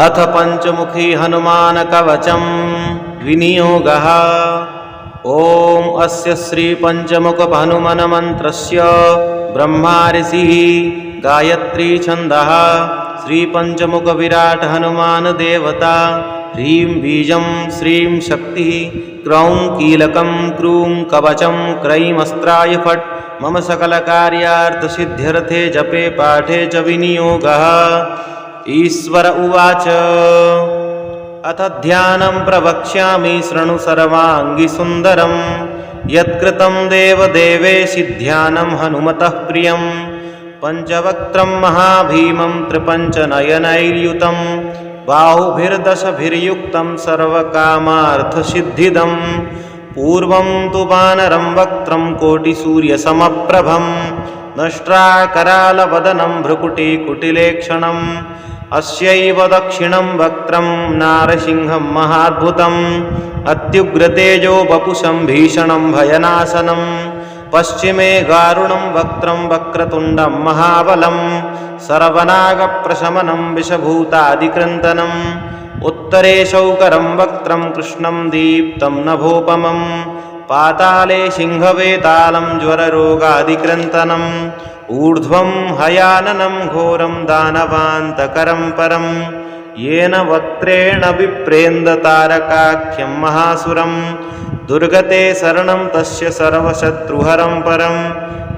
अथ पंचमुखी हनुमान कवचम विनियोगः। ओम अस्य श्री पंचमुख हनुमान मंत्रस्य ब्रह्मा ऋषिः गायत्री छन्दः श्री पंचमुख विराट हनुमान देवता ह्रीं बीजं श्रीं शक्तिः क्रौं कीलकं क्रूं कवचं क्रैं अस्त्राय फट् मम सकलकार्यार्थ सिद्ध्यर्थे जपे पाठे च विनियोगः। ईश्वर उवाच अथ ध्यानं प्रवक्ष्यामि शृणु सर्वाङ्गी सुन्दरं यत्कृतं देवदेवेशि ध्यानं हनुमतः प्रियं पञ्चवक्त्रं महाभीमं त्रिपञ्चनयनैर्युतं बाहुभिर्दशभिर्युक्तं सर्वकामार्थसिद्धिदं पूर्वं तु वानरं वक्त्रं कोटिसूर्यसमप्रभं नष्ट्राकरालवदनं भ्रुकुटिकुटिलेक्षणम् अस्यैव दक्षिणं वक्त्रं नारसिंहं महाद्भुतम् अत्युग्रतेजो वपुषं भीषणं भयनाशनं पश्चिमे गारुणं वक्त्रं वक्रतुण्डं महाबलं सर्वनागप्रशमनं विषभूतादिक्रन्दनम् उत्तरे शौकरं वक्त्रं कृष्णं दीप्तं नभोपमं पाताले सिंहवेतालं ज्वररोगादिक्रन्दनम् ऊर्ध्वं हयाननं घोरं दानवान्तकरं परं येन वक्त्रेण विप्रेन्दतारकाख्यं महासुरं दुर्गते शरणं तस्य सर्वशत्रुहरं परं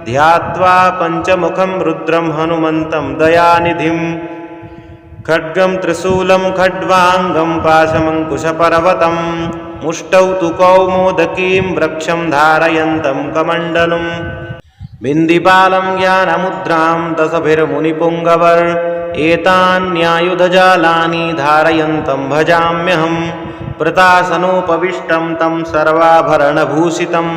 ध्यात्वा पञ्चमुखं रुद्रं हनुमन्तं दयानिधिं खड्गं त्रिशूलं खड्वाङ्गं पाशमङ्कुशपर्वतं मुष्टौ तु कौमोदकीं वृक्षं धारयन्तं कमण्डलुम् बिन्दिपालं ज्ञानमुद्रां दशभिर्मुनिपुङ्गवर् एतान्यायुधजालानि धारयन्तं भजाम्यहं प्रतासनोपविष्टं तं सर्वाभरणभूषितं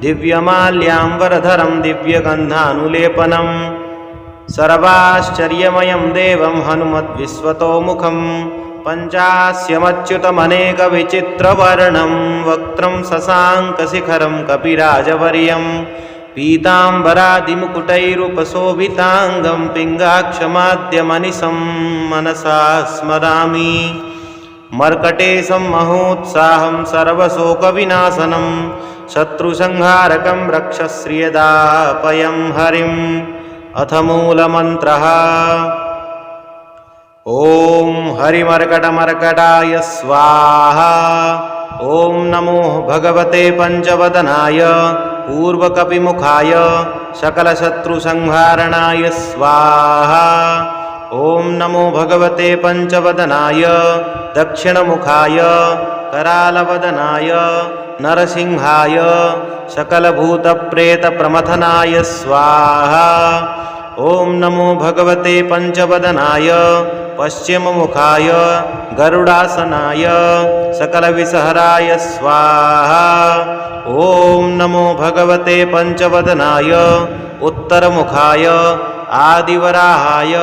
दिव्यमाल्याम्बरधरं दिव्यगन्धानुलेपनं सर्वाश्चर्यमयं देवं हनुमद्विश्वतोमुखं पञ्चास्यमच्युतमनेकविचित्रवर्णं वक्त्रं शशाङ्कशिखरं कपिराजवर्यं पीताम्बरादिमुकुटैरुपशोभिताङ्गं पिङ्गाक्षमाद्यमनिशं मनसा स्मरामि मर्कटेशं महोत्साहं सर्वशोकविनाशनं शत्रुसंहारकं रक्षश्रियदापयं हरिम्। अथ मूलमन्त्रः ॐ हरिमर्कटमर्कटाय स्वाहा। ॐ नमो भगवते पञ्चवदनाय पूर्वकपिमुखाय सकलशत्रुसंहारणाय स्वाहा। ॐ नमो भगवते पञ्चवदनाय दक्षिणमुखाय करालवदनाय नरसिंहाय सकलभूतप्रेतप्रमथनाय स्वाहा। ॐ नमो भगवते पञ्चवदनाय पश्चिममुखाय गरुडासनाय सकलविषहराय स्वाहा। ॐ नमो भगवते पञ्चवदनाय उत्तरमुखाय आदिवराहाय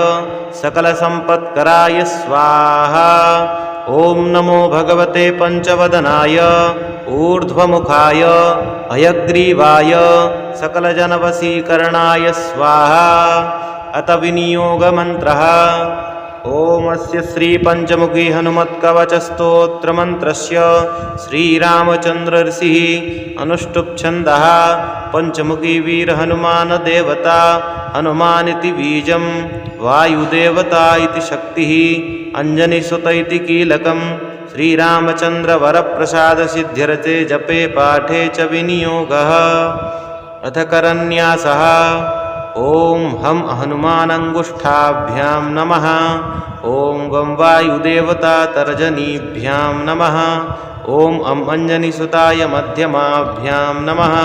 सकलसम्पत्कराय स्वाहा। ॐ नमो भगवते पञ्चवदनाय ऊर्ध्वमुखाय हयग्रीवाय सकलजनवशीकरणाय स्वाहा। अत विनियोगमन्त्रः ॐ अस्य श्रीपञ्चमुखी हनुमत्कवचस्तोत्रमन्त्रस्य श्रीरामचन्द्र ऋषिः अनुष्टुप्छन्दः पञ्चमुखी वीरहनुमानदेवता हनुमानिति बीजं वायुदेवता इति शक्तिः अञ्जनीसुत इति कीलकं श्रीरामचन्द्रवरप्रसादसिद्ध्यर्थे जपे पाठे च विनियोगः। अथ करन्यासः ॐ हं हनुमानङ्गुष्ठाभ्यां नमः। ॐ गं वायुदेवता तर्जनीभ्यां नमः। ॐ अं अञ्जनीसुताय मध्यमाभ्यां नमः।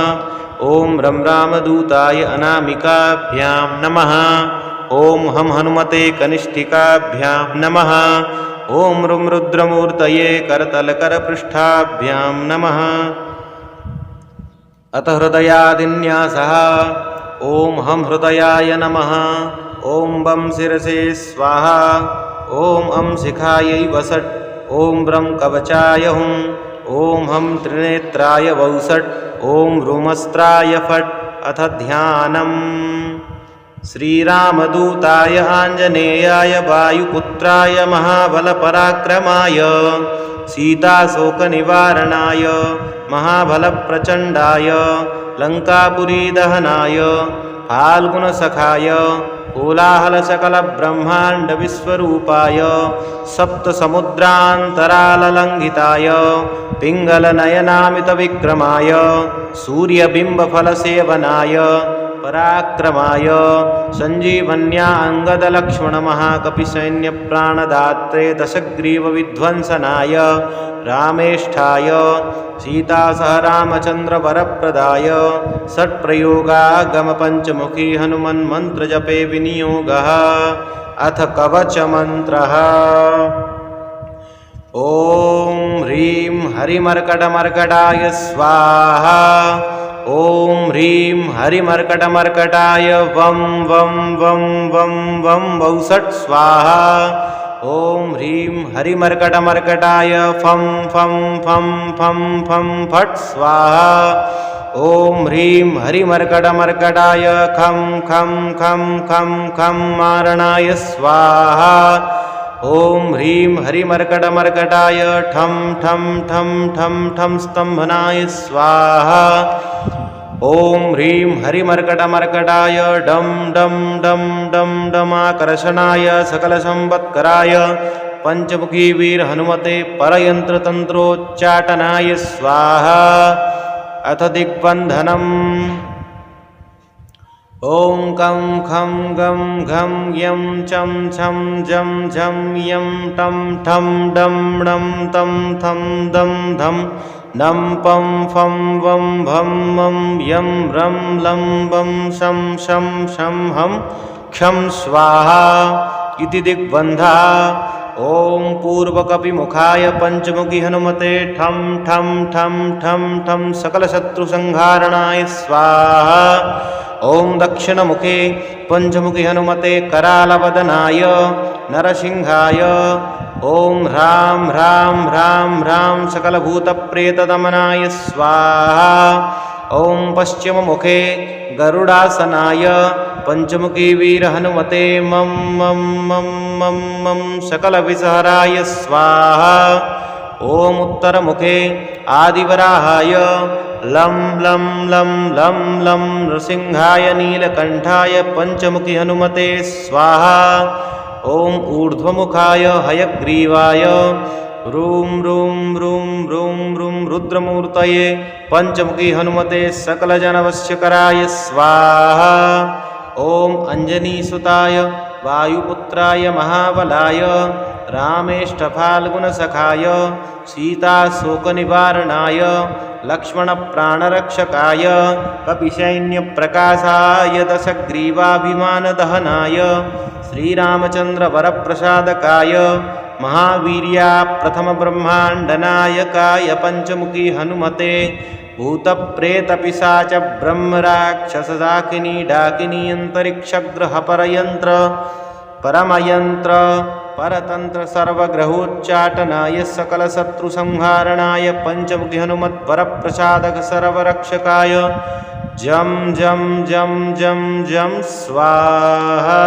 ॐ रं रामदूताय अनामिकाभ्यां नमः। ॐ हं हनुमते कनिष्ठिकाभ्यां नमः। ॐ रुं रुद्रमूर्तये करतलकरपृष्ठाभ्यां नमः। अथ हृदयादिन्यासः ॐ हं हृदयाय नमः। ॐ वं शिरसे स्वाहा। ॐ अं शिखायै वसट्। ॐ व्रं कवचाय हुं। ॐ हं त्रिनेत्राय वौसट्। ॐ रुमस्त्राय फट्। अथ ध्यानम् श्रीरामदूताय आञ्जनेयाय वायुपुत्राय महाबलपराक्रमाय सीताशोकनिवारणाय महाबलप्रचण्डाय लङ्कापुरीदहनाय फाल्गुनसखाय कोलाहलसकलब्रह्माण्डविश्वरूपाय सप्तसमुद्रान्तराललङ्घिताय पिङ्गलनयनामितविक्रमाय सूर्यबिम्बफलसेवनाय पराक्रमाय सञ्जीवन्या अङ्गदलक्ष्मणमहाकपिसैन्यप्राणदात्रे दशग्रीवविध्वंसनाय रामेष्ठाय सीतासह रामचन्द्रवरप्रदाय षट्प्रयोगागमपञ्चमुखी हनुमन्मन्त्रजपे विनियोगः। अथ कवचमन्त्रः। ॐ ह्रीं हरिमर्कटमर्कटाय स्वाहा। ॐ ह्रीं हरिमर्कटमर्कटाय वं वं वं वं वं वौषट् स्वाहा। ॐ ह्रीं हरिमर्कटमर्कटाय फं फं फं फं फं फट् स्वाहा। ॐ ह्रीं हरिमर्कटमर्कटाय खं खं खं खं खं मारणाय स्वाहा। ॐ ह्रीं हरिमर्कटमर्कटाय ठं ठं ठं ठं ठं स्तम्भनाय स्वाहा। ॐ ह्रीं हरिमर्कटमर्कटाय डं डं डं डं डमाकर्षणाय सकलसंवत्कराय पञ्चमुखी वीरहनुमते परयन्त्रतन्त्रोच्चाटनाय स्वाहा। अथ दिग्बन्धनम्। ॐ कं खं गं घं यं चं छं जं झं यं टं ठं डं णं तं थं दं धं नं पं फं वं भं मं यं रं लं वं शं शं शं हं क्षं स्वाहा इति दिग्बन्धः। ॐ पूर्वकपिमुखाय पञ्चमुखी हनुमते ठं ठं ठं ठं ठं सकलशत्रुसंहारणाय स्वाहा। ॐ दक्षिणमुखे पञ्चमुखी हनुमते करालवदनाय नरसिंहाय ॐ ह्रां ह्रां ह्रां ह्रां सकलभूतप्रेतदमनाय स्वाहा। ॐ पश्चिममुखे गरुडासनाय पञ्चमुखी वीरहनुमते मं मं मं मं मं सकलविसहराय स्वाहा। ॐ उत्तरमुखे आदिवराहाय लं लं लं लं लं नृसिंहाय नीलकण्ठाय पञ्चमुखी हनुमते स्वाहा। ॐ ऊर्ध्वमुखाय हयग्रीवाय ह्रूं ह्रूं ह्रूं ह्रूं ह्रूं रुद्रमूर्तये पञ्चमुखी हनुमते सकलजनवश्यकराय स्वाहा। ॐ अञ्जनीसुताय वायुपुत्राय महाबलाय रामेष्ठफाल्गुनसखाय सीताशोकनिवारणाय लक्ष्मणप्राणरक्षकाय कपिसैन्यप्रकाशाय दशग्रीवाभिमानदहनाय श्रीरामचन्द्रवरप्रसादकाय महावीर्याप्रथमब्रह्माण्डनायकाय पञ्चमुखी हनुमते भूतप्रेतपिशाच ब्रह्मराक्षसशाकिनी डाकिनी अन्तरिक्षग्रहपरयन्त्र परमयन्त्र परतन्त्र सर्वग्रहोच्चाटनाय सकलशत्रुसंहारणाय पञ्चमुखी हनुमद्वरप्रसादक सर्वरक्षकाय जं जं जं जं जं स्वाहा।